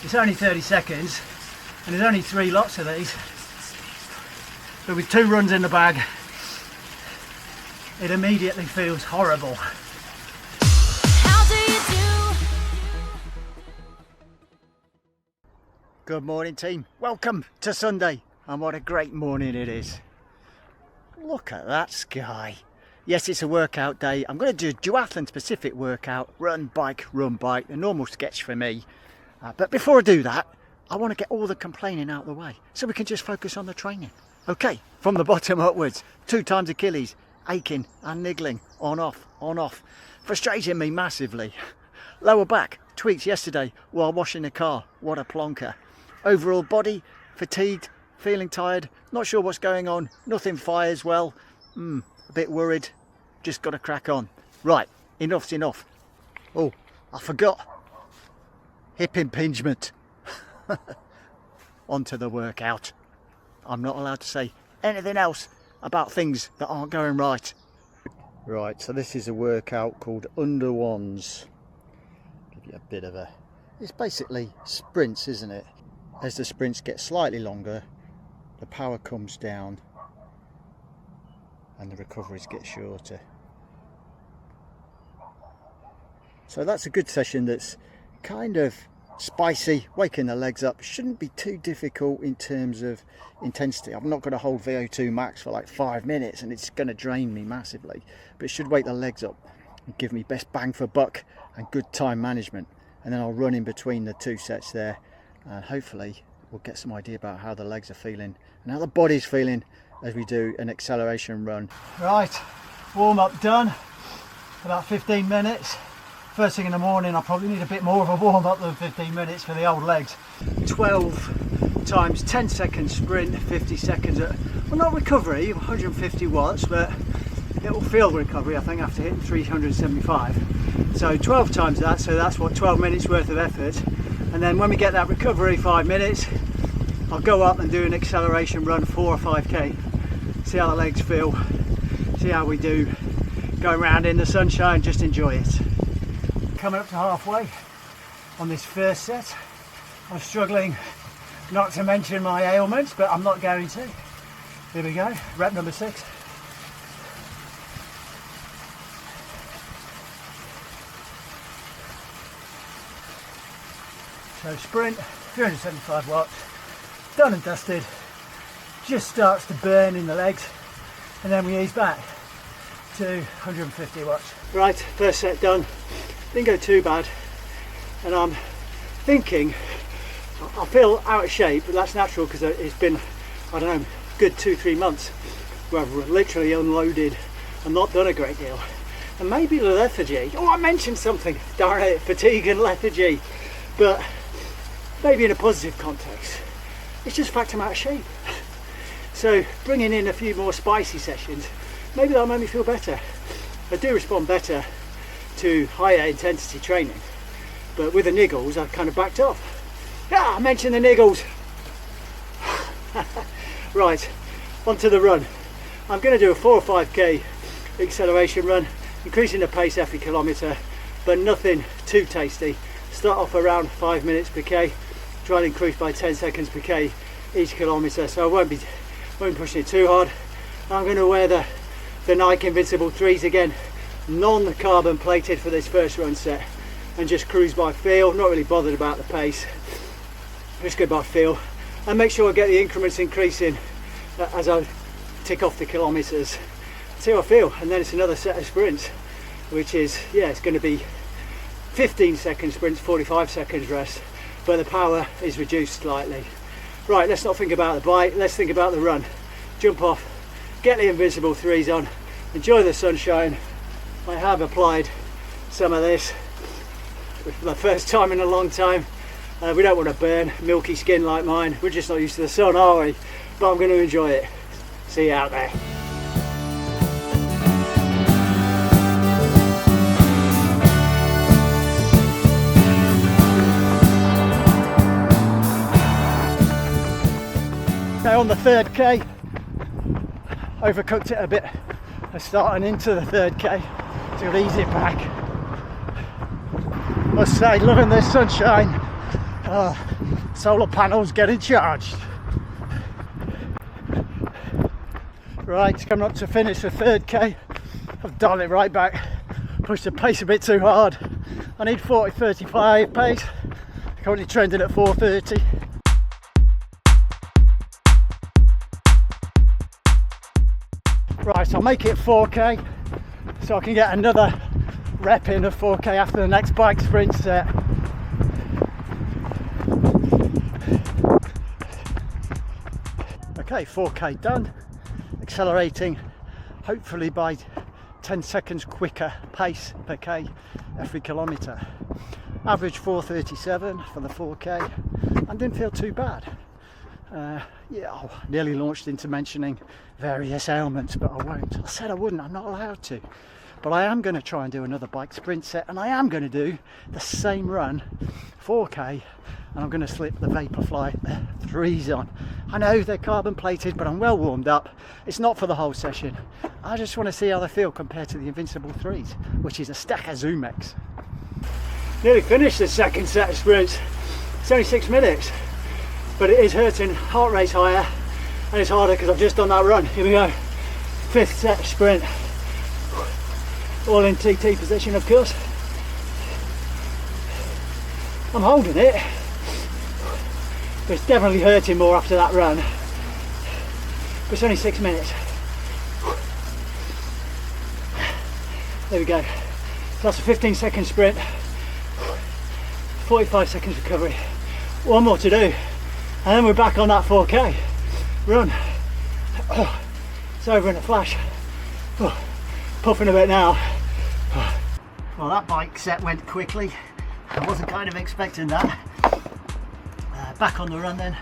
It's only 30 seconds and there's only 3 lots of these. But with 2 runs in the bag, it immediately feels horrible. How do you do? Good morning, team. Welcome to Sunday, and what a great morning it is. Look at that sky. Yes, it's a workout day. I'm going to do a duathlon specific workout, run, bike, the normal sketch for me. But before I do that, I want to get all the complaining out of the way so we can just focus on the training. Okay, from the bottom upwards, 2 times Achilles, aching and niggling, on off, frustrating me massively. Lower back, tweaked yesterday while washing the car, what a plonker. Overall body, fatigued, feeling tired, not sure what's going on, nothing fires well, a bit worried, just got to crack on. Right, enough's enough. Oh, I forgot. Hip impingement. Onto the workout. I'm not allowed to say anything else about things that aren't going right. Right, so this is a workout called under ones. Give you a bit of a... It's basically sprints, isn't it? As the sprints get slightly longer, the power comes down and the recoveries get shorter. So that's a good session that's kind of spicy, waking the legs up. Shouldn't be too difficult in terms of intensity. I'm not going to hold VO2 max for like 5 minutes and it's going to drain me massively, but it should wake the legs up and give me best bang for buck and good time management. And then I'll run in between the 2 sets there, and hopefully we'll get some idea about how the legs are feeling and how the body's feeling as we do an acceleration run. Right, warm up done, about 15 minutes. First thing in the morning, I probably need a bit more of a warm up than 15 minutes for the old legs. 12 times 10 seconds sprint, 50 seconds at, well, not recovery, 150 watts, but it will feel recovery, I think, after hitting 375. So 12 times that, so that's what, 12 minutes worth of effort. And then when we get that recovery, 5 minutes, I'll go up and do an acceleration run, 4 or 5k. See how the legs feel, see how we do. Going around in the sunshine, just enjoy it. Coming up to halfway on this first set. I'm struggling not to mention my ailments, but I'm not going to. Here we go, rep number 6. So sprint, 375 watts, done and dusted. Just starts to burn in the legs, and then we ease back to 150 watts. Right, first set done. Didn't go too bad, and I'm thinking I feel out of shape, but that's natural because it's been, I don't know, good 2-3 months where I've literally unloaded and not done a great deal. And maybe the lethargy, I mentioned something, darn it, fatigue and lethargy, but maybe in a positive context. It's just the fact I'm out of shape. So bringing in a few more spicy sessions, maybe that'll make me feel better. I do respond better to higher intensity training, but with the niggles I've kind of backed off. Yeah, I mentioned the niggles. Right, onto the run. I'm going to do a 4 or 5k acceleration run, increasing the pace every kilometre, but nothing too tasty. Start off around 5 minutes per k, try and increase by 10 seconds per k each kilometre, so I won't be pushing it too hard. I'm going to wear the Nike Invincible 3s again, non-carbon plated for this first run set, and just cruise by feel, not really bothered about the pace, just go by feel, and make sure I get the increments increasing as I tick off the kilometres, see how I feel. And then it's another set of sprints, which is, yeah, it's going to be 15 second sprints, 45 seconds rest, but the power is reduced slightly. Right, let's not think about the bike, let's think about the run. Jump off, get the Invincible 3s on, enjoy the sunshine. I have applied some of this for the first time in a long time. We don't want to burn, milky skin like mine. We're just not used to the sun, are we? But I'm going to enjoy it. See you out there. Okay, on the 3rd K, overcooked it a bit. Starting into the 3rd K to ease it back. Must say, loving the sunshine Solar panels getting charged. Right, it's coming up to finish the third K. I've dialed it right back, pushed the pace a bit too hard. I need 40-35 pace, currently trending at 4:30. Right, I'll make it 4K so I can get another rep in of 4K after the next bike sprint set. Okay, 4K done, accelerating hopefully by 10 seconds quicker pace per K every kilometre. Average 4:37 for the 4K and didn't feel too bad. Yeah, I nearly launched into mentioning various ailments, but I won't. I said I wouldn't, I'm not allowed to. But I am going to try and do another bike sprint set, and I am going to do the same run, 4K, and I'm going to slip the Vaporfly 3s on. I know they're carbon plated, but I'm well warmed up. It's not for the whole session. I just want to see how they feel compared to the Invincible 3s, which is a Stacker Zoomex. Nearly finished the second set of sprints. It's only 6 minutes, but it is hurting, heart rate's higher, and it's harder because I've just done that run. Here we go, 5th set sprint. All in TT position, of course. I'm holding it, but it's definitely hurting more after that run. But it's only 6 minutes. There we go. So that's a 15-second sprint, 45 seconds recovery. One more to do, and then we're back on that 4K run. It's over in a flash. Puffing a bit now. Well, that bike set went quickly. I wasn't kind of expecting that. Back on the run then.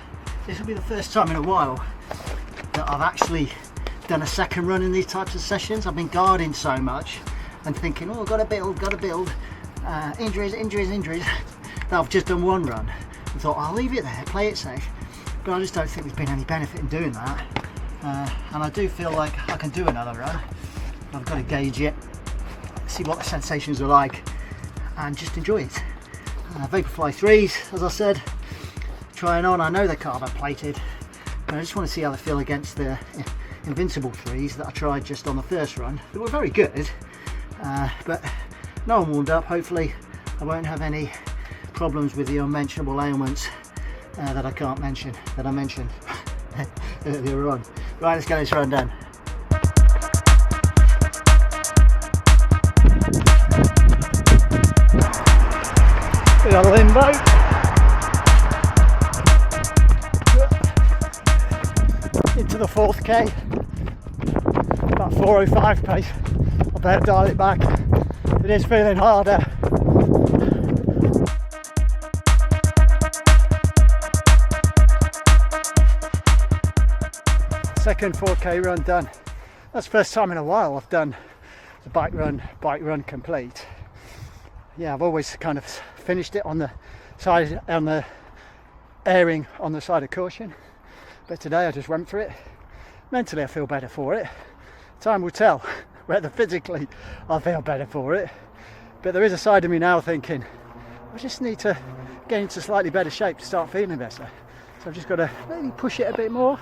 This will be the first time in a while that I've actually done a second run in these types of sessions. I've been guarding so much and thinking, oh, gotta build, injuries, that I've just done one run. I thought, I'll leave it there, play it safe. But I just don't think there's been any benefit in doing that. And I do feel like I can do another run. I've got to gauge it, see what the sensations are like, and just enjoy it. Vaporfly 3s, as I said, trying on. I know they're carbon plated, but I just want to see how they feel against the Invincible 3s that I tried just on the first run. They were very good, but no one warmed up. Hopefully I won't have any problems with the unmentionable ailments that I can't mention, that I mentioned earlier on. Right, let's get this run done. We got a limbo. Into the 4th K. About 4:05 pace. I better dial it back. It is feeling harder. Second 4K run done. That's the first time in a while I've done the bike run complete. Yeah, I've always kind of finished it on the side, on the airing on the side of caution, but today I just went for it. Mentally I feel better for it. Time will tell whether physically I feel better for it, but there is a side of me now thinking I just need to get into slightly better shape to start feeling better. So I've just got to maybe push it a bit more.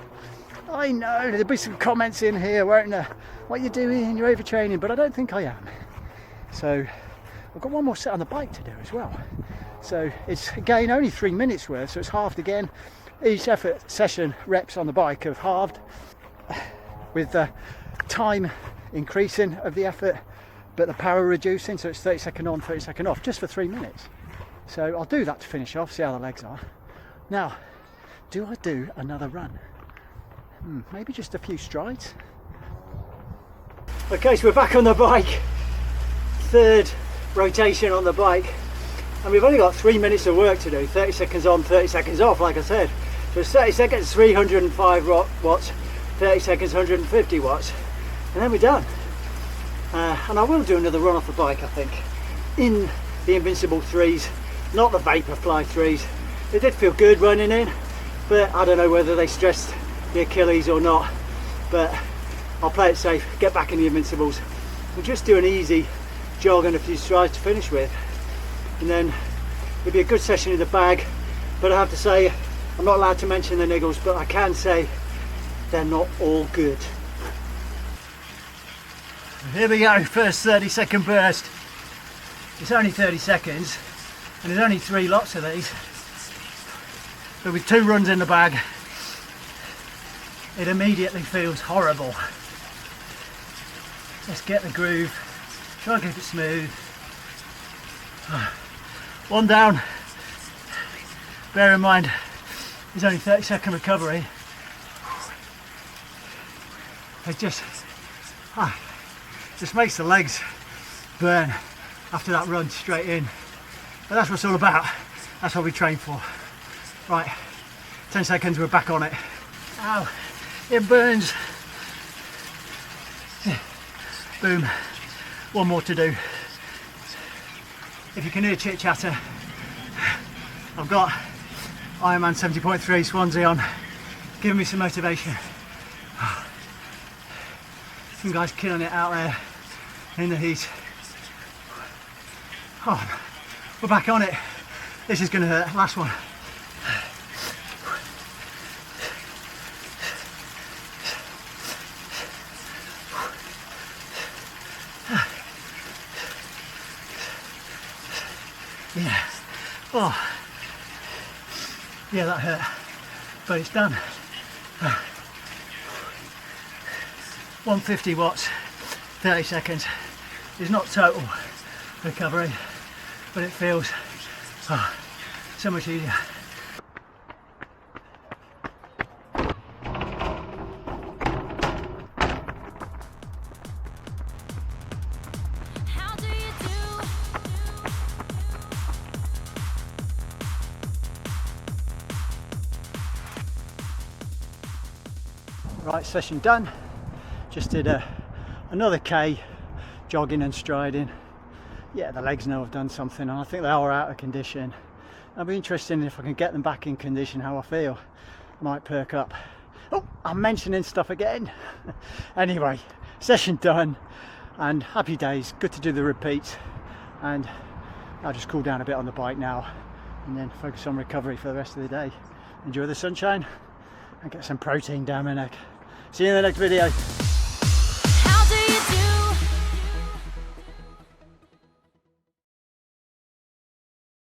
I know there'll be some comments in here, won't there? What you're doing, you're overtraining, but I don't think I am. So I've got one more set on the bike to do as well. So it's again only 3 minutes worth, so it's halved again. Each effort session reps on the bike have halved, with the time increasing of the effort, but the power reducing, so it's 30 second on, 30 second off, just for 3 minutes. So I'll do that to finish off, see how the legs are. Now, do I do another run? Maybe just a few strides. Okay, so we're back on the bike. Third rotation on the bike, and we've only got 3 minutes of work to do. 30 seconds on, 30 seconds off, like I said. So it's 30 seconds, 305 watts, 30 seconds, 150 watts, and then we're done. And I will do another run off the bike, I think, in the Invincible 3s, not the Vaporfly 3s. They did feel good running in, but I don't know whether they stressed the Achilles or not. But I'll play it safe, get back in the Invincibles, and just do an easy jog and a few strides to finish with. And then it'll be a good session in the bag, but I have to say, I'm not allowed to mention the niggles, but I can say they're not all good. Here we go, first 30-second burst. It's only 30 seconds, and there's only 3 lots of these. But with 2 runs in the bag, it immediately feels horrible. Let's get the groove, try and keep it smooth. 1 down. Bear in mind, it's only 30-second recovery. It just makes the legs burn after that run straight in. But that's what it's all about. That's what we train for. Right, 10 seconds, we're back on it. Ow, it burns. Boom, 1 more to do. If you can hear chit chatter, I've got Ironman 70.3 Swansea on, giving me some motivation. Some guys killing it out there in the heat. Oh, we're back on it. This is gonna hurt. Last one. Yeah. Oh. Yeah, that hurt, but it's done. 150 watts, 30 seconds. It's not total recovery, but it feels so much easier. How do you do? Right, session done. Just did another K, jogging and striding. Yeah, the legs know I've done something, and I think they are out of condition. I'll be interested in if I can get them back in condition, how I feel. Might perk up. Oh, I'm mentioning stuff again. Anyway, session done, and happy days. Good to do the repeats, and I'll just cool down a bit on the bike now, and then focus on recovery for the rest of the day. Enjoy the sunshine, and get some protein down my neck. See you in the next video.